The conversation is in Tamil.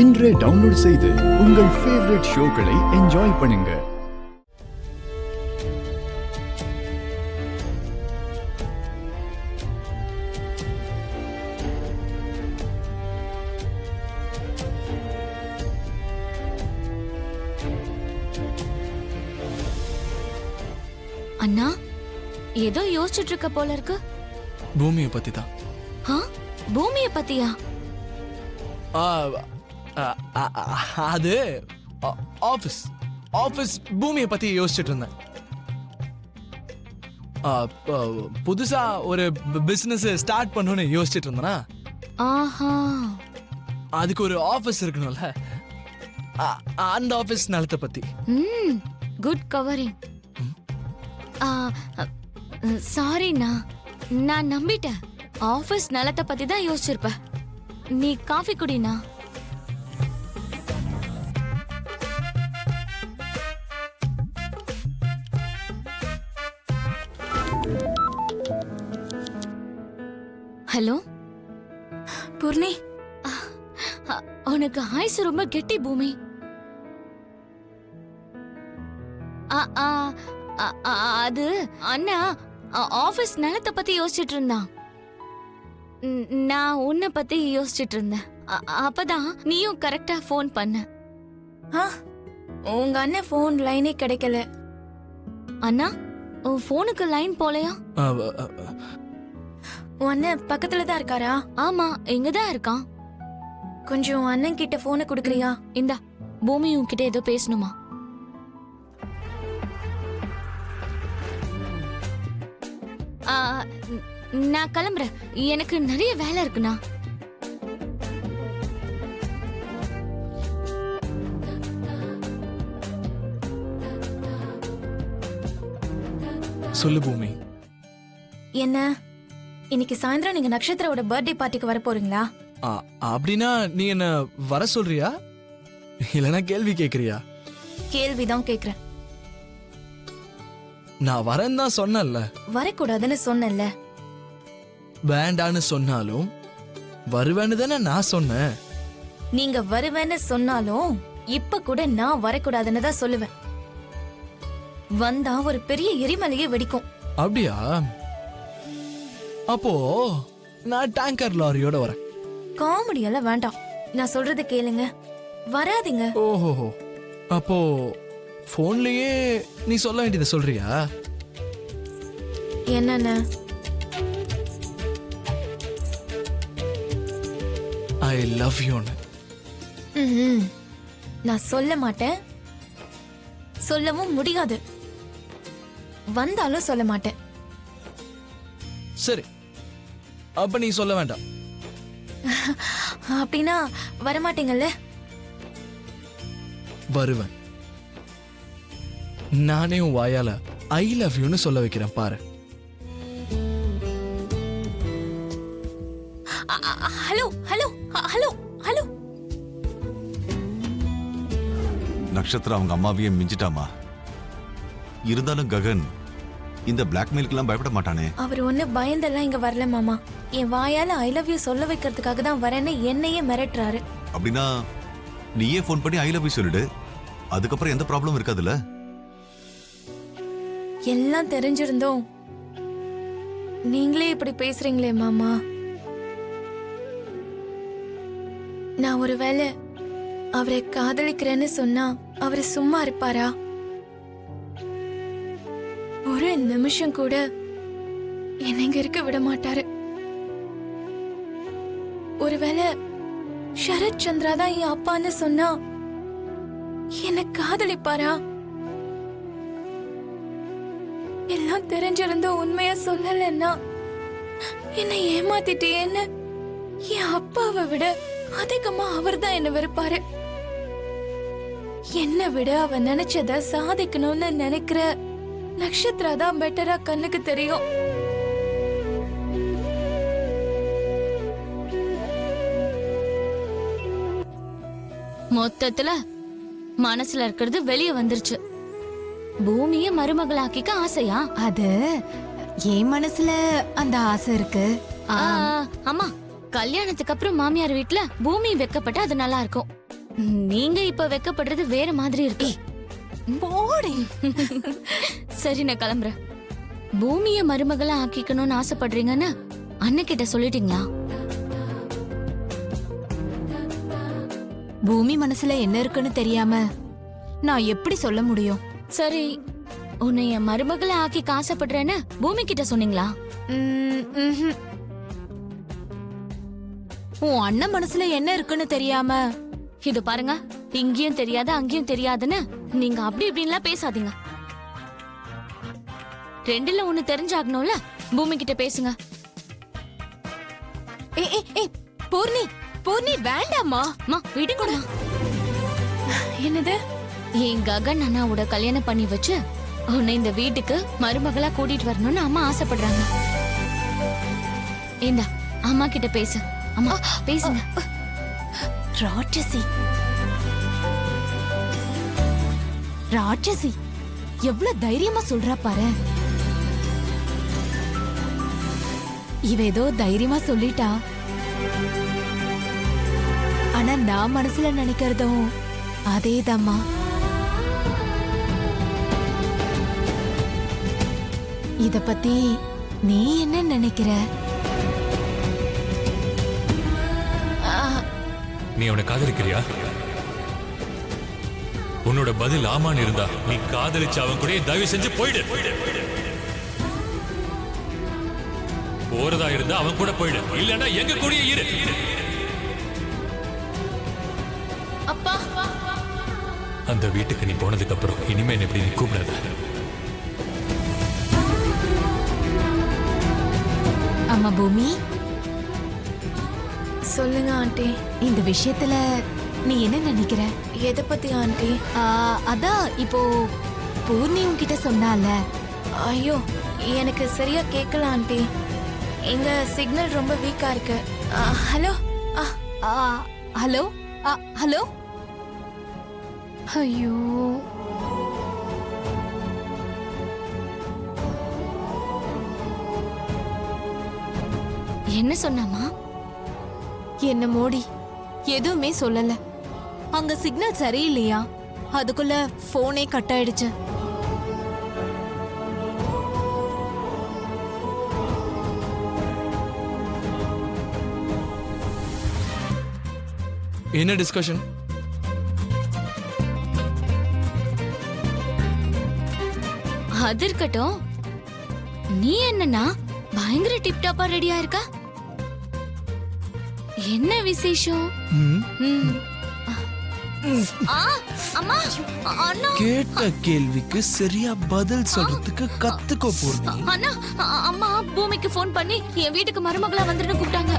இன்றே டவுன்லோட் செய்து உங்கள் ஃபேவரட் ஷோக்களை என்ஜாய் பண்ணுங்க. அண்ணா, ஏதோ யோசிச்சுட்டு இருக்க போல இருக்கு. பூமியை பத்தி தான். பூமியை பத்தியா? அது ஆபீஸ் ஆபீஸ் பூமியை பத்தி யோசிச்சுட்டு இருந்தேன். புதுசா ஒரு பிசினஸ் ஸ்டார்ட் பண்ணணும்னு யோசிச்சுட்டு இருந்தேனா, ஆஹா, அதுக்கு ஒரு ஆபீஸ் இருக்கணும்ல, அந்த ஆபீஸ் நிலத்தை பத்தி. Good covering. சாரிண்ணா, நான் நம்பிட்டேன். ஆபீஸ் நிலத்தை பத்தி தான் யோசிச்சிருப்ப. நீ காஃபி குடினா. ஹலோ பூர்ணி, உனக்கு ஆயுசு ரொம்ப கெட்டி பூமி. அது அண்ணா ஆபீஸ் நிலத்தை பத்தி யோசிச்சுட்டு இருந்தான். நான் உன்னை பத்தி யோசிச்சுட்டு இருந்தேன். அப்பதான் நீயும் கரெக்டா ஃபோன் பண்ண. உங்க அண்ணன் போன் லைனே கிடைக்கல. அண்ணா, உன் போனுக்கு லைன் போலையா? உன் அண்ணன் பக்கத்துல தான் இருக்காரா? ஆமா, இங்கதான் இருக்கான். கொஞ்சம் அண்ணன் கிட்ட போனை குடுக்கறியா? இந்தா, பூமி உன்கிட்ட ஏதோ பேசணுமா? நான் கிளம்புறேன், எனக்கு நிறைய வேலை இருக்குண்ணா. சொல்லு பூமி. என்ன, இன்னைக்கு சாயந்தரம் நீங்க நட்சத்திரோட பர்த்டே பார்ட்டிக்கு வர போறீங்களா? அப்படின்னா நீ என்ன வர சொல்றியா, இல்லனா கேள்வி கேக்குறியா? கேள்விதான் கேக்குறேன். நான் வரேன்னு தான் சொன்னேன்ல. வரக்கூடாதுன்னு சொன்னேன்ல. வேண்டான்னு சொன்னாலும் வருவேன்னு தானே நான் சொன்னேன். நீங்க வருவேன்னு சொன்னாலும் இப்ப கூட நான் வரக்கூடாதுன்னு தான் சொல்லுவேன். வந்தா ஒரு பெரிய எரிமலையே வெடிக்கும். அப்படியா? அப்போ நான் டேங்கர் லாரியோட வரேன். காமெடி எல்லாம் வேண்டாம், நான் சொல்றத கேளுங்க. வராதீங்க. ஓஹோ, அப்போ போன்லயே நீ சொல்ல வேண்டியதை சொல்றியா? என்னன்னு? ஐ லவ் யூன்னு. நான் சொல்ல மாட்டேன், சொல்லவும் முடியாது. வந்தாலும் சொல்ல மாட்டேன். சரி, அப்ப நீ சொல்ல வேண்டாம். அப்படின்னா வரமாட்டீங்கல்ல? வருவேன். நானே உன் வாயால ஐ லவ் யூன்னு சொல்ல வைக்கிறேன் பாரு. Hello hello hello hello. நட்சத்திரம் அவங்க அம்மாவையே மிஞ்சிட்டாமா. இருந்தாலும் ககன் இந்த பிளாக்மெயிலுக்கெல்லாம் பயப்பட மாட்டானே. அவர் ஒண்ணு பயந்தெல்லாம் இங்க வரல மாமா. என் வாயால ஐ லவ் யூ சொல்ல வைக்கிறதுக்காக தான் வரேன்னு என்னையே மிரட்டுறாரு. அப்படின்னா நீயே ஃபோன் பண்ணி ஐ லவ் யூ சொல்லிடு, அதுக்கப்புறம் எந்த ப்ராப்ளமும் இருக்காதுல்ல. எல்லாம் தெரிஞ்சிருந்தோம் நீங்களே இப்படி பேசுறீங்களே மாமா. நான் ஒருவேளை அவரை காதலிக்கிறேன்னு சொன்னா அவரு சும்மா இருப்பாரா? ஒரு நிமிஷம் கூட என்னங்க இருக்க விட மாட்டாரு. ஒருவேளை சரத் சந்திரா தான் என் அப்பான்னு சொன்னா என்ன காதலிப்பாரா? எல்லாம் தெரிஞ்சிருந்தோம் உண்மையா சொல்லலன்னா என்னை ஏமாத்திட்டேன்னு என் அப்பாவை விட அதிகமா அவர் தான் என்ன வெறுப்பாரு. என்னை விட அவ நினைச்சத சாதிக்கணும்னு நினைக்கிற நட்சத்திரா தான் பெட்டரா கண்ணுக்கு தெரியும். மொத்தத்துல மனசுல இருக்கிறது வெளியே வந்துருச்சு. பூமிய மருமகளாக்கிக்க ஆசையா? அது என் மனசுல அந்த ஆசை இருக்கு. அம்மா, கல்யாணத்துக்கு அப்புறம் மாமியார் வீட்ல பூமி வைக்கப்பட்ட அது நல்லா இருக்கும். நீங்க இப்ப வெக்கப்படுறது வேற மாதிரி இருக்கு. போடி. சரி நான் கிளம்புறேன். பூமிய மருமகளா ஆக்கிக்கணும்னு ஆசைப்படுறீங்கன்னு அண்ணகிட்ட சொல்லிட்டீங்களா? பூமி மனசுல என்ன இருக்குன்னு தெரியாம நான் எப்படி சொல்ல முடியும்? சரி, உன்னை என் மருமகளை ஆக்கி ஆசைப்படுறேன்னு பூமி கிட்ட சொன்னீங்களா? ம்ஹும். உன் அண்ணன் மனசுல என்ன இருக்குன்னு தெரியாம இது பாருங்க, இங்கேயும் தெரியாது அங்கேயும் தெரியாதுன்னு நீங்க அப்படி இப்படின்லாம் பேசாதீங்க. ரெண்டுல ஒண்ணு தெரிஞ்சாகணும்ல, பூமி கிட்ட பேசுங்க. பூர்ணி பூர்ணி வேண்டாமா? அம்மா விடுங்கம்மா. என்னது? என் ககன் அண்ணாவோட கல்யாணம் பண்ணி வச்சு உன்னை இந்த வீட்டுக்கு மருமகளா கூட்டிட்டு வரணும்னு அம்மா ஆசைப்படுறாங்க. இந்தா அம்மா கிட்ட பேசு. அம்மா பேசுங்க. ராட்சசி ராட்சசி எவ்வளவு தைரியமா சொல்றா பாரு. இவ ஏதோ தைரியமா சொல்லிட்டா. ஆனா நான் மனசுல நினைக்கிறதும் அதேதாம்மா. இத பத்தி நீ என்ன நினைக்கிற? நீ அவனை காதலிக்கிறியா? உன்னோட பதில் ஆமான்னு இருந்தா நீ காதலிச்சு அவன் கூட தயவு செஞ்சு போயிடு. போறதா இருந்தா அவன் கூட போயிடு, இல்லன்னா எங்க கூடயே இரு. அப்பா, அந்த வீட்டுக்கு நீ போனதுக்கு அப்புறம் இனிமே என்ன இப்படி நீ கூப்பிடாத. அம்மா பூமி, சொல்லுங்க ஆண்டி. இந்த விஷயத்துல நீ என்ன நினைக்கிற? எதை பத்தி ஆண்டி? அதான் இப்போ பூர்ணி உன்கிட்ட சொன்னால. ஐயோ, எனக்கு சரியா கேட்கல ஆண்டி. எங்க சிக்னல் ரொம்ப வீக்கா இருக்கு. ஹலோ. Hello hello. ஐயோ, என்ன சொன்னாமா? என்ன மோடி எதுவுமே சொல்லல. அங்க சிக்னல் சரியில்லையா, அதுக்குள்ள போனே கட் ஆயிடுச்சு. என்ன டிஸ்கஷன்? அது இருக்கட்டும், நீ என்னன்னா பயங்கர டிப்டாப்பா ரெடியா இருக்க? என்ன விசேஷம்? ம். ஆ, அம்மா, அண்ணா. கேட்ட கேள்விக்கு சரியா பதில் சொல்றதுக்கு கத்துக்கோ பூர்ணி. அண்ணா, அம்மா பூமிக்கு ஃபோன் பண்ணி என் வீட்டுக்கு மருமகளா வந்துட்டு கூப்பிட்டாங்க.